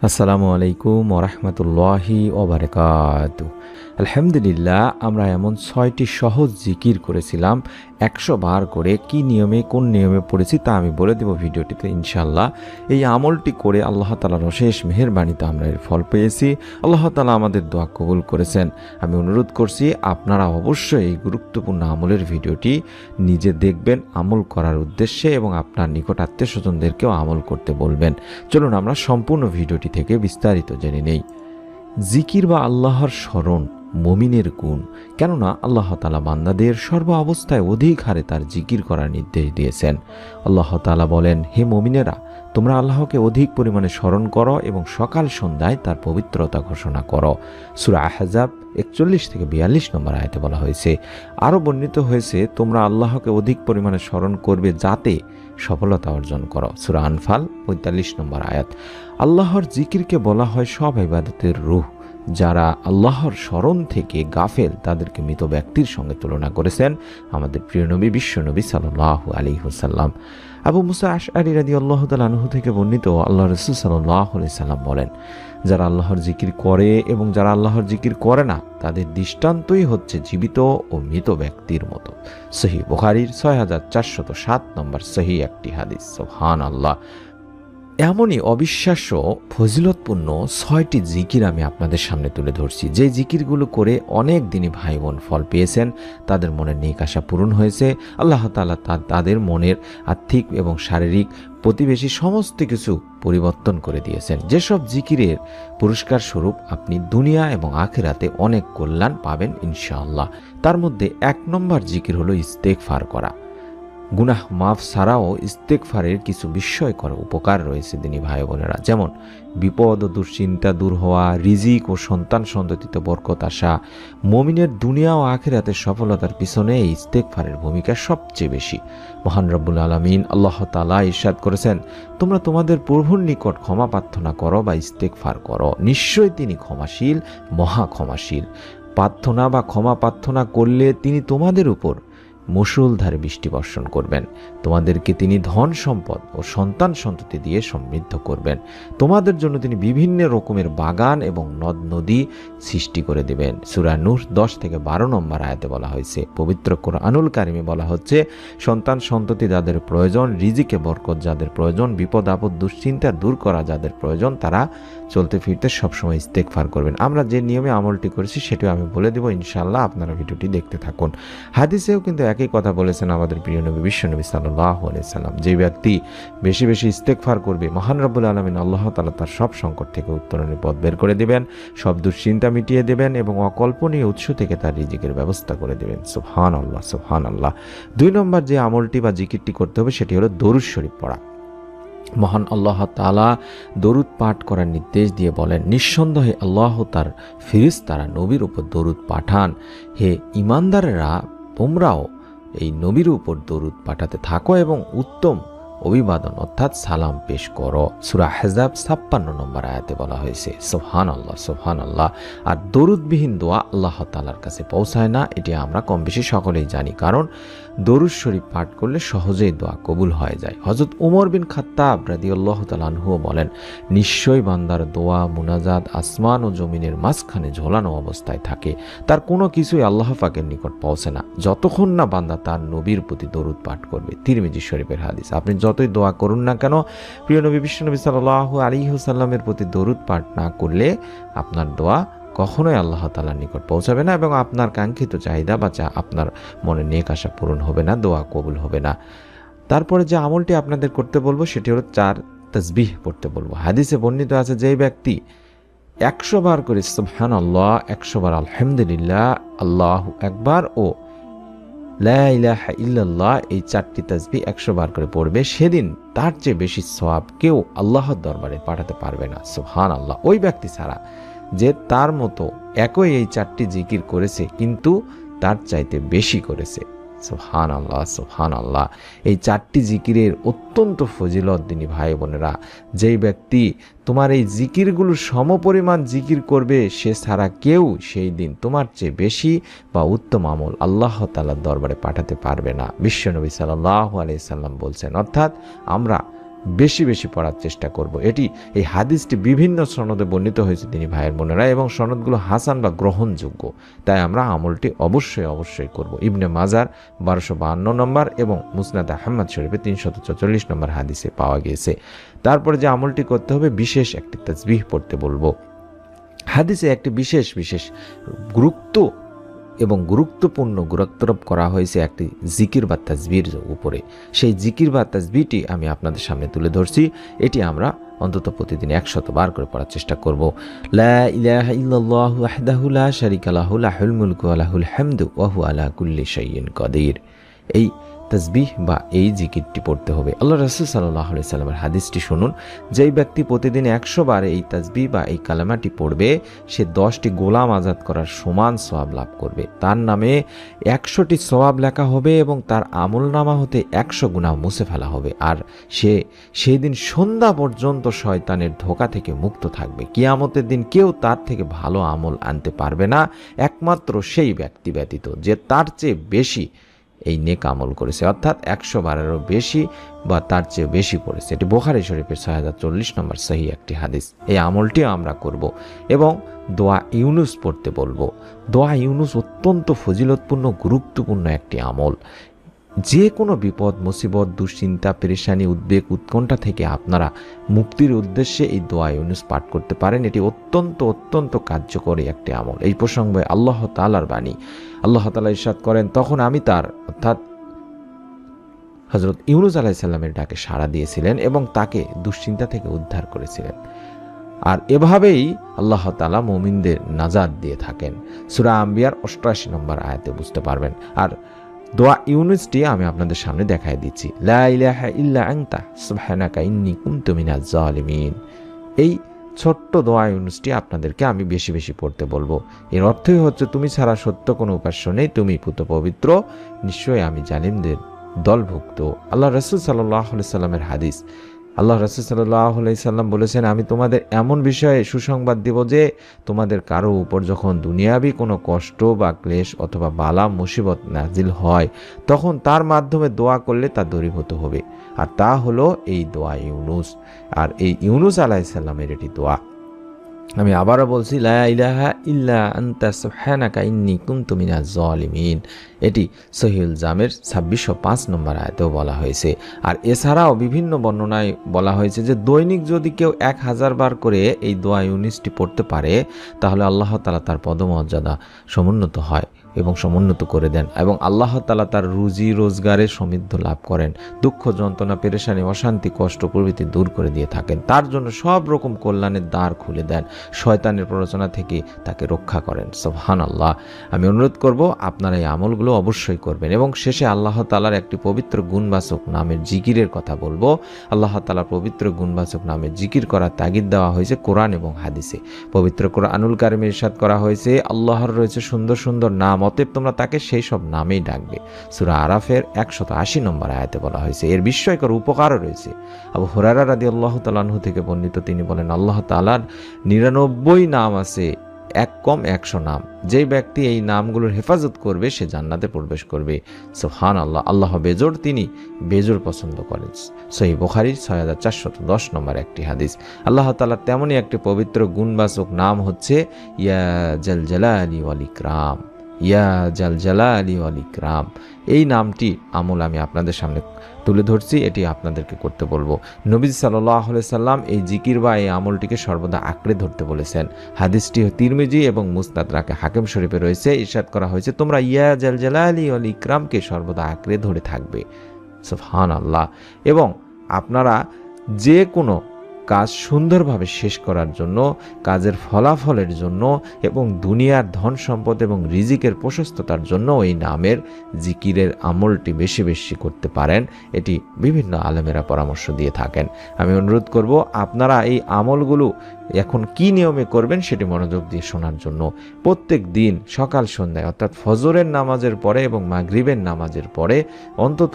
আসসালামু আলাইকুম ওরহমতুল্লাহি ওবারাকাতু। আলহামদুলিল্লাহ, আমরা এমন 6টি সহজ জিকির করেছিলাম 100 বার করে। কি নিয়মে, কোন নিয়মে পড়েছি তা আমি বলে দেব ভিডিওটিতে ইনশাআল্লাহ। এই আমলটি করে আল্লাহ তাআলার অশেষ মেহেরবানিতে আমরা এর ফল পেয়েছি। আল্লাহ তাআলা আমাদের দোয়া কবুল করেছেন। আমি অনুরোধ করছি আপনারা অবশ্যই এই গুরুত্বপূর্ণ আমলের ভিডিওটি নিজে দেখবেন আমল করার উদ্দেশ্যে, এবং আপনার নিকট আত্মীয় স্বজনদেরকেও আমল করতে বলবেন। চলুন আমরা সম্পূর্ণ ভিডিওটি থেকে বিস্তারিত জেনে নেই। জিকির বা আল্লাহর স্মরণ মুমিনের গুণ। কেননা আল্লাহ তাআলা বান্দাদের সর্ব অবস্থায় অধিক হারে তার জিকির করার নির্দেশ দিয়েছেন। আল্লাহ তাআলা বলেন, হে মুমিনেরা, তোমরা আল্লাহকে অধিক পরিমাণে স্মরণ করো এবং সকাল সন্ধ্যায় তার পবিত্রতা ঘোষণা করো। সূরা আহজাব 41 থেকে 42 নম্বর আয়াতে বলা হয়েছে। আরও বর্ণিত হয়েছে, তোমরা আল্লাহকে অধিক পরিমাণে স্মরণ করবে যাতে সফলতা অর্জন করো। সূরা আনফাল 45 নম্বর আয়াত। আল্লাহর জিকিরকে বলা হয় সব ইবাদতের রূহ। যারা আল্লাহর স্মরণ থেকে গাফেল তাদেরকে মৃত ব্যক্তির সঙ্গে তুলনা করেছেন আমাদের প্রিয় নবী বিশ্বনবী সাল্লাল্লাহু আলাইহি ওয়াসাল্লাম। আবু মুসা আশআরী রাদিয়াল্লাহু তাআলা আনহু থেকে বর্ণিত, আল্লাহর রাসূল সাল্লাল্লাহু আলাইহি ওয়াসাল্লাম বলেন, যারা আল্লাহর জিকির করে এবং যারা আল্লাহর জিকির করে না তাদের দৃষ্টান্তই হচ্ছে জীবিত ও মৃত ব্যক্তির মতো। সহিহ বুখারীর 6407 নম্বর সহিহ একটি হাদিস। সুবহানাল্লাহ। এমনই অবিশ্বাস্য ফজিলতপূর্ণ 6টি জিকির আমি আপনাদের সামনে তুলে ধরছি, যে জিকিরগুলো করে অনেক দিনই ভাই বোন ফল পেয়েছেন, তাদের মনের নেক আশা পূরণ হয়েছে। আল্লাহ তাআলা তাদের মনের আর্থিক এবং শারীরিক প্রতিবেশী সমস্ত কিছু পরিবর্তন করে দিয়েছেন। যেসব জিকিরের পুরস্কার স্বরূপ আপনি দুনিয়া এবং আখিরাতে অনেক কল্যাণ পাবেন ইনশাআল্লাহ। তার মধ্যে 1 নম্বর জিকির হলো ইস্তেগফার করা। গুনাহ মাফ ছাড়াও ইস্তেগফারের কিছু বিস্ময়কর উপকার রয়েছে দিনী ভাই বোনেরা, যেমন বিপদ ও দুশ্চিন্তা দূর হওয়া, রিজিক ও সন্তান সন্ততিতে বরকত আসা। মুমিনের দুনিয়া ও আখিরাতের সফলতার পিছনে এই ইস্তেগফারের ভূমিকা সবচেয়ে বেশি। মহান রব্বুল আলামিন আল্লাহ তাআলা ইরশাদ করেছেন, তোমরা তোমাদের প্রভুর নিকট ক্ষমা প্রার্থনা করো বা ইস্তেগফার করো, নিশ্চয়ই তিনি ক্ষমাশীল, মহা ক্ষমাশীল। প্রার্থনা বা ক্ষমা প্রার্থনা করলে তিনি তোমাদের উপর মুষলধারে বৃষ্টি বর্ষণ করবেন। তোমাদেরকে তিনি ধন সম্পদ ও সন্তান সন্ততি দিয়ে সমৃদ্ধ করবেন। তোমাদের জন্য তিনি বিভিন্ন রকমের বাগান এবং নদ নদী সৃষ্টি করে দেবেন। সূরা নূহ 10 থেকে 12 নম্বর আয়াতে বলা হয়েছে। পবিত্র কোরআনুল কারিমে বলা হচ্ছে, সন্তান সন্ততি যাদের প্রয়োজন, রিজিকে বরকত যাদের প্রয়োজন, বিপদ আপদ দুশ্চিন্তা দূর করা যাদের প্রয়োজন, তারা চলতে ফিরতে সবসময় ইস্তেগফার করবেন। আমরা যে নিয়মে আমলটি করেছি সেটিও আমি বলে দেব ইনশাআল্লাহ, আপনারা ভিডিওটি দেখতে থাকুন। হাদিসেও কিন্তু একই কথা বলেছেন আমাদের প্রিয় নবী বিশ্বনবী সাল্লাল্লাহু আলাইহি সাল্লাম, যে ব্যক্তি বেশি বেশি ইস্তেগফার করবে, মহান রব্বুল আলামিন আল্লাহ তাআলা তার সব সংকট থেকে উত্তরণের পথ বের করে দেবেন, সব দুশ্চিন্তা মিটিয়ে দেবেন এবং অকল্পনীয় উৎস থেকে তার রিজিকের ব্যবস্থা করে দেবেন। সুবহানাল্লাহ, সুবহানাল্লাহ। 2 নম্বর যে আমলটি বা জিকিরটি করতে হবে সেটি হলো দরুদ শরীফ পড়া। মহান আল্লাহ তাআলা দরুদ পাঠ করার নির্দেশ দিয়ে বলেন, নিঃসন্দেহে আল্লাহ তার ফেরেশতারা নবীর উপর দরুদ পাঠান। হে ঈমানদারেরা, তোমরাও এই নবীর উপর দরুদ পাঠাতে থাকো এবং উত্তম অভিবাদন অর্থাৎ সালাম পেশ করো। সূরা আহজাব 56 নম্বর আয়াতে বলা হয়েছে। সুবহানাল্লাহ, সুবহানাল্লাহ। আর দরুদবিহীন দোয়া আল্লাহ তাআলার কাছে পৌঁছায় না, এটি আমরা কম বেশি সকলেই জানি, কারণ দরুদ শরীফ পাঠ করলে সহজেই দোয়া কবুল হয়ে যায়। হযরত উমর বিন খাত্তাব রাদিয়াল্লাহু তাআলা আনহু বলেন, নিশ্চয়ই বান্দার দোয়া মুনাজাত আসমান ও জমিনের মাঝখানে ঝোলানো অবস্থায় থাকে, তার কোনো কিছুই আল্লাহ পাকের নিকট পৌঁছে না যতক্ষণ না বান্দা তার নবীর প্রতি দরুদ পাঠ করবে। তিরমিজি শরীফের হাদিস। আপনি যতই দোয়া করুন না কেন, প্রিয় নবী বিশ্বনবী সাল্লাল্লাহু আলাইহি ওয়াসাল্লামের প্রতি দরুদ পাঠ না করলে আপনার দোয়া কখনোই আল্লাহ তাআলার নিকট পৌঁছাবে না এবং আপনার কাঙ্ক্ষিত চাহিদা বা আপনার মনে নেক আশা পূরণ হবে না, দোয়া কবুল হবে না। তারপরে যে আমলটি আপনাদের করতে বলবো সেটি হলো 4 তাসবিহ পড়তে বলবো। হাদিসে বর্ণিত আছে, যে ব্যক্তি 100 বার করে সুবহানাল্লাহ, 100 বার আলহামদুলিল্লাহ, আল্লাহু আকবার ও লা ইলাহা ইল্লাল্লাহ এই 4টি তাসবিহ 100 বার করে পড়বে, সেদিন তার চেয়ে বেশি সওয়াব কেউ আল্লাহর দরবারে পাঠাতে পারবে না। সুবহানাল্লাহ। ওই ব্যক্তি ছাড়া যে তার মতো একই এই 4টি জিকির করেছে কিন্তু তার চাইতে বেশি করেছে। সুবহানাল্লাহ, সুবহানাল্লাহ। এই 4টি জিকিরের অত্যন্ত ফজিলত দিনী ভাই বোনেরা। যেই ব্যক্তি তোমার এই জিকিরগুলোর সমপরিমাণ জিকির করবে, সে ছাড়া কেউ সেই দিন তোমার চেয়ে বেশি বা উত্তম আমল আল্লাহ তাআলার দরবারে পাঠাতে পারবে না। বিশ্বনবী সাল্লাল্লাহু আলাইহি সাল্লাম বলছেন। অর্থাৎ আমরা বেশি বেশি পড়ার চেষ্টা করব। এই হাদিসটি বিভিন্ন সনদে বর্ণিত হয়েছে তিনি ভাইয়ের বোনেরা, এবং সনদগুলো হাসান বা গ্রহণযোগ্য, তাই আমরা আমলটি অবশ্যই করব। ইবনে মাজার 1252 নম্বর এবং মুসনাদ আহমদ শরীফে 344 নম্বর হাদিসে পাওয়া গিয়েছে। তারপরে যে আমলটি করতে হবে, বিশেষ একটি তাসবিহ পড়তে বলবো। হাদিসে একটি বিশেষ গুরুত্বপূর্ণ গুরুত্বারোপ করা হয়েছে একটি জিকির বা তাসবির উপরে। সেই জিকির বা তাসবিহটি আমি আপনাদের সামনে তুলে ধরছি। এটি আমরা অন্তত প্রতিদিন 100 বার করে পড়ার চেষ্টা করব। লা ইলাহা ইল্লাল্লাহু ওয়াহদাহু লা শারীকা লাহু লাহুল মুলকু ওয়া লাহুল হামদু ওয়া হুয়া আলা কুল্লি শাইইন কাদির। এই তাসবিহ বা এই জিকিরটি পড়তে হবে। আল্লাহ রাসূল সাল্লাল্লাহু আলাইহি সাল্লামের হাদিসটি শুনুন, যেই ব্যক্তি প্রতিদিন 100 বার এই তাসবিহ বা এই কালেমাটি পড়বে, সে 10টি গোলাম আজাদ করার সমান সওয়াব লাভ করবে। তার নামে 100টি সওয়াব লেখা হবে এবং তার আমলনামা হতে 100 গুনাহ মুছে ফেলা হবে। আর সে সেই দিন সন্ধ্যা পর্যন্ত শয়তানের ধোঁকা থেকে মুক্ত থাকবে। কিয়ামতের দিন কেউ তার থেকে ভালো আমল আনতে পারবে না, একমাত্র সেই ব্যক্তি ব্যতীত যে তার চেয়ে বেশি এই নেক আমল করেছে, অর্থাৎ 100 বারেরও বেশি বা তার চেয়ে বেশি পড়েছে। এটি বুখারী শরীফের 6040 নম্বর সহিহ একটি হাদিস। এই আমলটিও আমরা করব এবং দোয়া ইউনুস পড়তে বলবো। দোয়া ইউনুস অত্যন্ত ফজিলতপূর্ণ গুরুত্বপূর্ণ একটি আমল। যে কোনো বিপদ, মুসিবত, দুশ্চিন্তা, পেরেশানি, উদ্বেগ, উৎকণ্ঠা থেকে আপনারা মুক্তির উদ্দেশ্যে এই দোয়া ইউনুস পাঠ করতে পারেন। এটি অত্যন্ত কার্যকরী একটি আমল। এই প্রসঙ্গে আল্লাহ তাআলার বাণী, আল্লাহ তাআলা ইরশাদ করেন, তখন আমি তার অর্থাৎ হযরত ইউনুস আলাইহিস সালামের ডাকে সাড়া দিয়েছিলেন এবং তাকে দুশ্চিন্তা থেকে উদ্ধার করেছিলেন। আর এভাবেই আল্লাহ তাআলা মুমিনদের নাজাত দিয়ে থাকেন। সূরা আম্বিয়ার 88 নম্বর আয়াতে বুঝতে পারবেন। আর দোয়া ইউনুসটি আমি আপনাদের সামনে দেখায় দিচ্ছি। লা ইলাহা ইল্লা আনতা সুবহানাকা ইন্নী কুনতু মিনাজ জালিমিন। এই ছোট্ট দোয়া ইউনুসটি আপনাদেরকে আমি বেশি বেশি পড়তে বলবো। এর অর্থই হচ্ছে, তুমি ছাড়া সত্য কোনো উপাস্য নেই, তুমি পুত পবিত্র, নিশ্চয়ই আমি জালিমদের দলভুক্ত। আল্লাহ রাসূল সাল্লাল্লাহু আলাইহি সাল্লামের হাদিস। আল্লাহ রাসূল সাল্লাল্লাহু আলাইহি সাল্লাম বলেছেন, আমি তোমাদের এমন বিষয়ে সুসংবাদ দেব যে তোমাদের কারো উপর যখন দুনিয়াবি কোনো কষ্ট বা ক্লেশ অথবা বালা মুসিবত নাজিল হয়, তখন তার মাধ্যমে দোয়া করলে তা দূরীভূত হবে। আর তা হলো এই দোয়া ইউনুস। আর এই ইউনুস আলাইহিস সালামের এটি দোয়া। আমি আবারও বলছি, লা ইলাহা ইল্লা আনতা সুবহানাকা ইন্নী কুনতু মিনাজ জালিমিন। এটি সহিহুল জামের 2605 নম্বর আয়াতেও বলা হয়েছে। আর এছাড়াও বিভিন্ন বর্ণনায় বলা হয়েছে যে দৈনিক যদি কেউ 1000 বার করে এই দোয়া ইউনুসটি পড়তে পারে, তাহলে আল্লাহ তাআলা তার পদমর্যাদা সমুন্নত হয় এবং সমুন্নত করে দেন, এবং আল্লাহ তাআলা তার রুজি রোজগারে সমৃদ্ধ লাভ করেন। দুঃখ, যন্ত্রণা, পেরেশানি, অশান্তি, কষ্ট প্রভৃতি দূর করে দিয়ে থাকেন। তার জন্য সব রকম কল্যাণের দ্বার খুলে দেন, শয়তানের প্ররোচনা থেকে তাকে রক্ষা করেন। সুবহানাল্লাহ। আমি অনুরোধ করব আপনারা এই আমলগুলো অবশ্যই করবেন। এবং শেষে আল্লাহ তাআলার একটি পবিত্র গুণবাচক নামের জিকিরের কথা বলবো। আল্লাহ তাআলার পবিত্র গুণবাচক নামের জিকির করার তাগিদ দেওয়া হয়েছে কোরআন এবং হাদিসে। পবিত্র কোরআনুল কারিমে ইরশাদ করা হয়েছে, আল্লাহর রয়েছে সুন্দর সুন্দর নাম, অতএব তোমরা তাকে সেই সব নামেই ডাকবে। সূরা আরাফের 180 নম্বর আয়াতে বলা হয়েছে। এর বিস্ময়কর উপকারও রয়েছে। আবু হুরায়রা রাদিয়াল্লাহু তাআলা আনহু থেকে বর্ণিত, তিনি বলেন, আল্লাহ তাআলার 99 নাম আছে, এক কম 100 নাম। যেই ব্যক্তি এই নামগুলোর হেফাজত করবে সে জান্নাতে প্রবেশ করবে। সুবহানাল্লাহ। আল্লাহ বেজোড়, তিনি বেজোড় পছন্দ করেন। সহিহ বুখারীর 6410 নম্বর একটি হাদিস। আল্লাহ তাআলার তেমনই একটি পবিত্র গুণবাচক নাম হচ্ছে ইয়া জাল জালালি ওয়াল ইকরাম। ইয়া জাল জালালি ওয়াল ইকরাম। এই নামটি আমল আমি আপনাদের সামনে তুলে ধরছি, এটি আপনাদেরকে করতে বলবো। নবীজি সাল্লাল্লাহু আলাইহি সাল্লাম এই জিকির বা এই আমলটিকে সর্বদা আঁকড়ে ধরতে বলেছেন। হাদিসটি তিরমিজি এবং মুসনাদ হাকিম শরীফে রয়েছে। ইরশাদ করা হয়েছে, তোমরা ইয়া জাল জালালি ওয়াল ইকরামকে সর্বদা আঁকড়ে ধরে থাকবে। সুবহানাল্লাহ। এবং আপনারা যে কোনো কাজ সুন্দরভাবে শেষ করার জন্য, কাজের ফলাফলের জন্য এবং দুনিয়ার ধন সম্পদ এবং রিজিকের প্রশস্ততার জন্য এই নামের জিকিরের আমলটি বেশি বেশি করতে পারেন। এটি বিভিন্ন আলেমেরা পরামর্শ দিয়ে থাকেন। আমি অনুরোধ করব আপনারা এই আমলগুলো এখন কি নিয়মে করবেন সেটি মনোযোগ দিয়ে শোনার জন্য। প্রত্যেক দিন সকাল সন্ধ্যায়, অর্থাৎ ফজরের নামাজের পরে এবং মাগরিবের নামাজের পরে অন্তত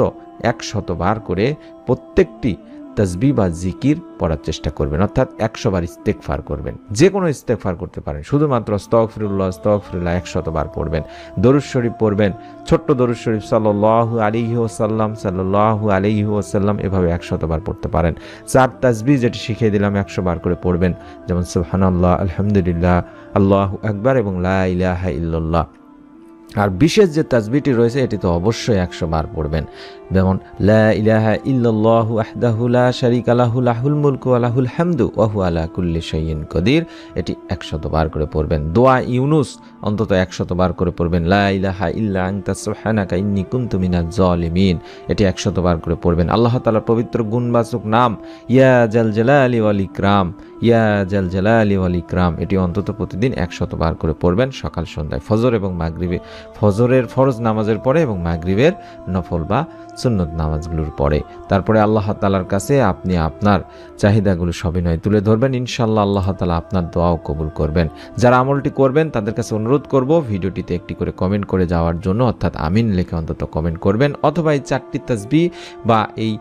100 বার করে প্রত্যেকটি তাসবিহ বা জিকির পড়ার চেষ্টা করবেন, অর্থাৎ 100 বার ইস্তেগফার করবেন। যে কোনো ইস্তেগফার করতে পারেন, শুধুমাত্র আস্তাগফিরুল্লাহ আস্তাগফিরুল্লাহ 100 বার পড়বেন। দরুদ শরীফ পড়বেন, ছোট্ট দরুদ শরীফ সাল্লাল্লাহু আলাইহি ওয়াসাল্লাম সাল্লাল্লাহু আলাইহি ওয়াসাল্লাম এভাবে 100 বার পড়তে পারেন। 4 তাসবিহ যেটি শিখিয়ে দিলাম 100 বার করে পড়বেন, যেমন সুবহানাল্লাহ, আলহামদুলিল্লাহ, আল্লাহু আকবার এবং লা ইলাহা ইল্লাল্লাহ। আর বিশেষ যে তাসবিহটি রয়েছে এটি তো অবশ্যই 100 বার পড়বেন, যেমন লা ইলাহা ইল্লাল্লাহু ওয়াহদাহু লা শারীকা লাহু লাহুল মুলকু ওয়া লাহুল হামদু ওয়া হুয়া আলা কুল্লি শাইইন কাদির, এটি 100 বার করে পড়বেন। দোয়া ইউনুস অন্তত 100 বার করে পড়বেন। লা ইলাহা ইল্লা আনতা সুবহানাকা ইন্নী কুনতু মিনাজ জালিমিন, এটি 100 বার করে পড়বেন। আল্লাহ তাআলার পবিত্র গুণবাচক নাম ইয়া জাল জালালি ওয়াল ইকরাম, ইয়া জাল জালালি ওয়াল ইকরাম, এটি অন্তত প্রতিদিন 100 বার করে পড়বেন সকাল সন্ধ্যায়, ফজর এবং মাগরিবে, ফজরের ফরজ নামাজের পরে এবং মাগরিবের নফল বা সুন্নত নামাজগুলোর পরে। তারপরে আল্লাহ তাআলার কাছে আপনি আপনার চাহিদাগুলো সবিনয় তুলে ধরবেন, ইনশাআল্লাহ আল্লাহ তাআলা আপনার দোয়াও কবুল করবেন। যারা আমলটি করবেন তাদের কাছে অনুরোধ করব ভিডিওটিতে একটি করে কমেন্ট করে যাওয়ার জন্য, অর্থাৎ আমিন লিখে অন্তত কমেন্ট করবেন, অথবা এই 4টি তাসবিহ বা এই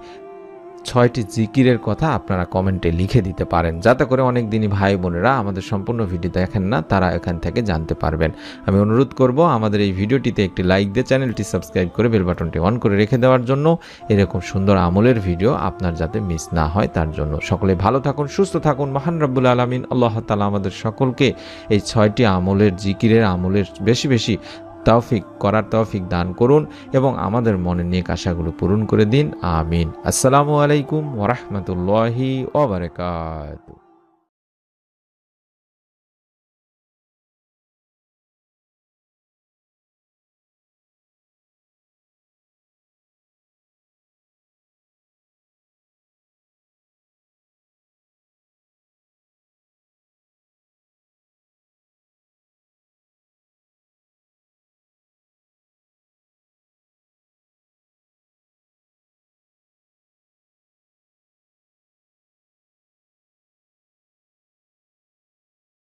6টি জিকিরের কথা আপনারা কমেন্টে লিখে দিতে পারেন, যাতে করে অনেক দিনই ভাই বোনেরা আমাদের সম্পূর্ণ ভিডিও দেখেন না, তারা এখান থেকে জানতে পারবেন। আমি অনুরোধ করব আমাদের এই ভিডিওটিতে একটি লাইক দিয়ে চ্যানেলটি সাবস্ক্রাইব করে বেল বাটনটি অন করে রেখে দেওয়ার জন্য, এরকম সুন্দর আমলের ভিডিও আপনার যাতে মিস না হয় তার জন্য। সকলে ভালো থাকুন, সুস্থ থাকুন। মহান রব্বুল আলামিন আল্লাহ তাআলা আমাদের সকলকে এই 6টি আমলের জিকিরের আমলের বেশি বেশি করার তৌফিক দান করুন এবং আমাদের মনের নেক আশাগুলো পূরণ করে দিন। আমিন। আসসালামু আলাইকুম ওয়া রাহমাতুল্লাহি ওয়া বারাকাতুহু।